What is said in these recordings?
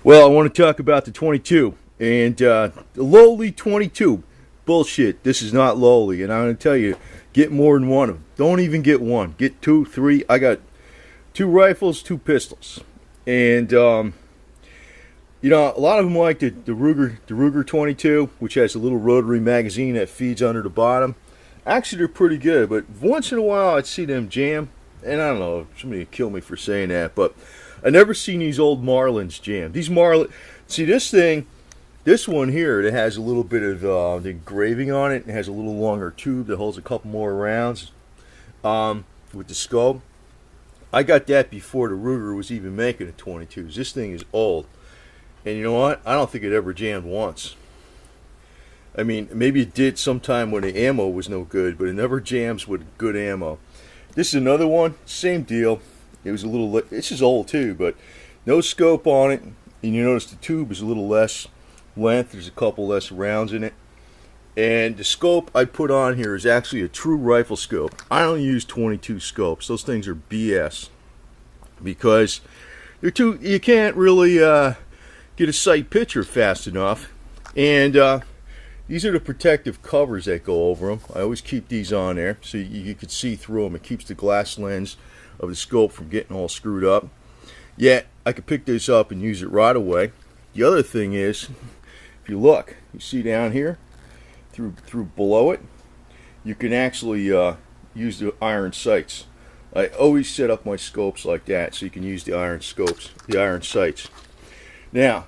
Well, I want to talk about the 22 and the lowly 22. Bullshit. This is not lowly, and I'm going to tell you, get more than one of them. Don't even get one. Get two, three. I got two rifles, two pistols, and a lot of them like the Ruger 22, which has a little rotary magazine that feeds under the bottom. Actually, they're pretty good, but once in a while I'd see them jam, and I don't know, somebody would kill me for saying that, but I never seen these old Marlins jam. These Marlin, see this thing, this one here that has a little bit of the engraving on it. It has a little longer tube that holds a couple more rounds with the scope. I got that before the Ruger was even making a 22s. This thing is old, and you know what? I don't think it ever jammed once. I mean, maybe it did sometime when the ammo was no good, but it never jams with good ammo. This is another one, same deal. It was a little, this is old too, but no scope on it. And you notice the tube is a little less length. There's a couple less rounds in it. And the scope I put on here is actually a true rifle scope. I don't use 22 scopes. Those things are BS. Because they're too, you can't really get a sight picture fast enough. And these are the protective covers that go over them. I always keep these on there so you can see through them. It keeps the glass lens of the scope from getting all screwed up. Yet I could pick this up and use it right away. The other thing is, if you look, you see down here through below it, you can actually use the iron sights. I always set up my scopes like that so you can use the iron scopes, the iron sights. Now,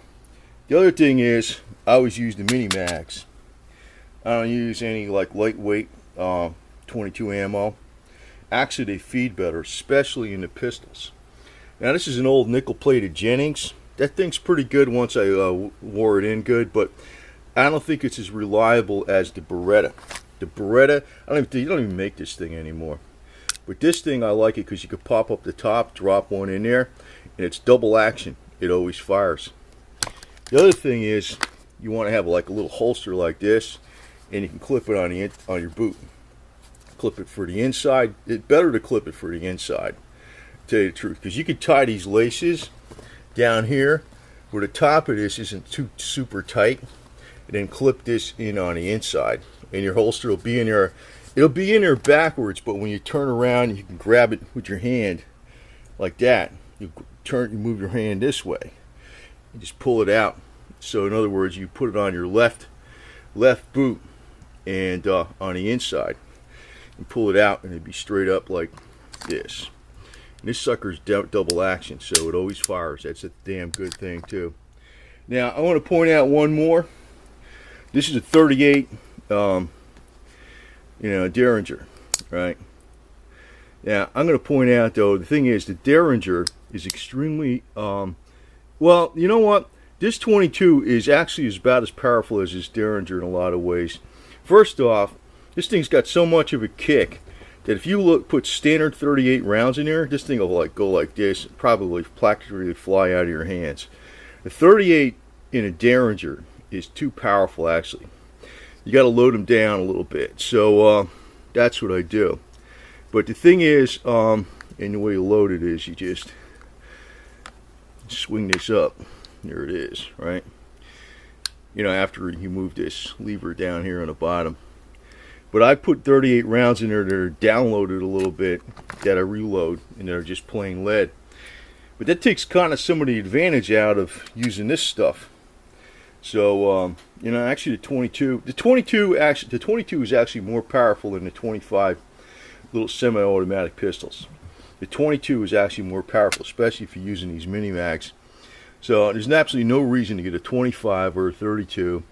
the other thing is, I always use the mini mags. I don't use any like lightweight 22 ammo. Actually, they feed better, especially in the pistols. Now, this is an old nickel-plated Jennings. That thing's pretty good once I wore it in good, but I don't think it's as reliable as the Beretta. The Beretta, you don't even make this thing anymore. But this thing, I like it because you can pop up the top, drop one in there, and it's double action. It always fires. The other thing is, you want to have like a little holster like this, and you can clip it on your boot. Clip it for the inside. It's better to clip it for the inside, to tell you the truth, because you can tie these laces down here where the top of this isn't too super tight, and then clip this in on the inside, and your holster will be in there. It'll be in there backwards, but when you turn around, you can grab it with your hand like that. You move your hand this way, you just pull it out. So in other words, you put it on your left boot and on the inside, and pull it out, and it'd be straight up like this. And this sucker's double action, so it always fires. That's a damn good thing too. Now I want to point out one more. This is a 38 Derringer, right? Now I'm going to point out though, the thing is, the Derringer is extremely well, you know what, this 22 is actually about as powerful as this Derringer in a lot of ways. First off, this thing's got so much of a kick that if you put standard 38 rounds in there, this thing will like go like this, probably practically fly out of your hands. The 38 in a Derringer is too powerful, actually. You got to load them down a little bit. So that's what I do. But the thing is, and the way you load it is, you just swing this up. There it is, right? You know, after you move this lever down here on the bottom. But I put 38 rounds in there that are downloaded a little bit, that I reload, and they're just plain lead. But that takes kind of some of the advantage out of using this stuff. So, actually the 22 is actually more powerful than the 25 little semi-automatic pistols. The 22 is actually more powerful, especially if you're using these mini mags. So there's absolutely no reason to get a 25 or a 32.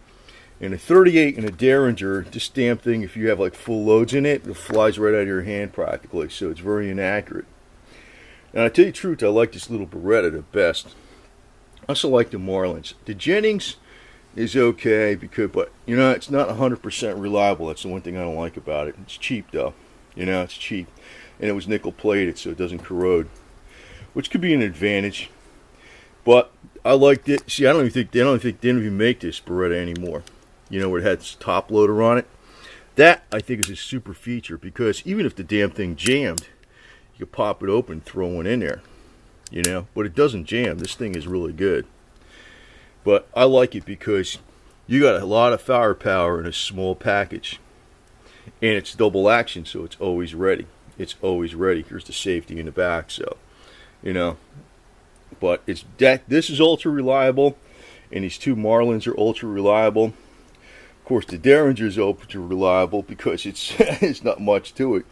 And a 38 and a Derringer, this damn thing, if you have like full loads in it, it flies right out of your hand practically, so it's very inaccurate. And I tell you the truth, I like this little Beretta the best. I also like the Marlins. The Jennings is okay, but it's not 100% reliable. That's the one thing I don't like about it. It's cheap though. It's cheap. And it was nickel plated, so it doesn't corrode, which could be an advantage. But I liked it. See, I don't think they even make this Beretta anymore. Where it had this top loader on it. That, I think, is a super feature, because even if the damn thing jammed, you could pop it open and throw one in there. But it doesn't jam. This thing is really good. But I like it because you got a lot of firepower in a small package, and it's double action, so it's always ready. It's always ready. Here's the safety in the back, so you know. But it's this is ultra reliable, and these two Marlins are ultra reliable. Of course, the Derringer is ultra reliable because it's it's not much to it.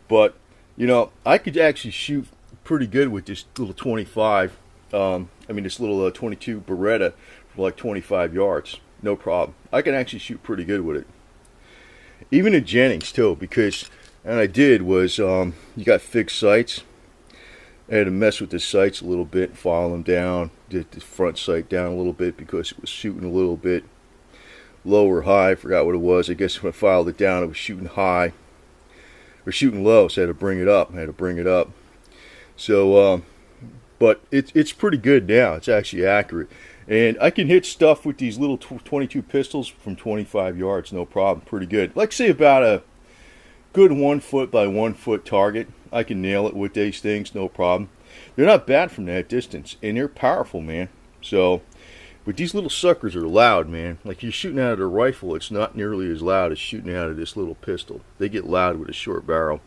But you know, I could actually shoot pretty good with this little 25. This little 22 Beretta for like 25 yards, no problem. I can actually shoot pretty good with it. Even in Jennings too, because and I did was you got fixed sights. I had to mess with the sights a little bit, file them down, did the front sight down a little bit because it was shooting a little bit low or high. I forgot what it was. I guess when I filed it down, it was shooting high or shooting low, so I had to bring it up. So, but it's pretty good now. It's actually accurate, and I can hit stuff with these little 22 pistols from 25 yards, no problem. Pretty good. Like say about a good 1 foot by 1 foot target. I can nail it with these things, no problem. They're not bad from that distance, and they're powerful, man. So, but these little suckers are loud, man. Like you're shooting out of a rifle, it's not nearly as loud as shooting out of this little pistol. They get loud with a short barrel,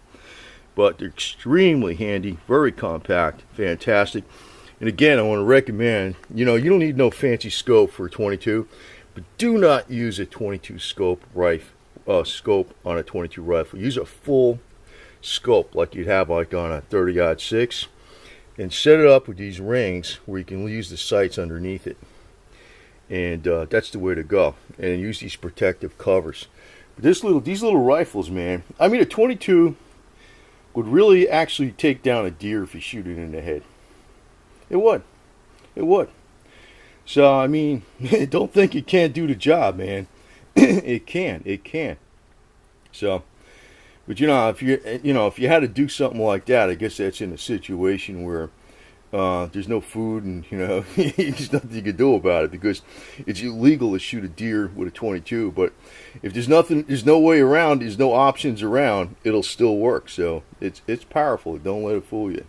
but they're extremely handy, very compact, fantastic. And again, I want to recommend, you know, you don't need no fancy scope for a 22, but do not use a 22 scope scope on a 22 rifle. Use a full scope like you'd have like on a 30-06, and set it up with these rings where you can use the sights underneath it, and that's the way to go. And use these protective covers. But these little rifles, man, I mean a 22 would really actually take down a deer if you shoot it in the head. It would. So I mean, don't think it can't do the job, man. It can. So, but if you had to do something like that, I guess that's in a situation where there's no food and there's nothing you can do about it because it's illegal to shoot a deer with a 22. But if there's no way around, there's no options around, it'll still work. So it's powerful. Don't let it fool you.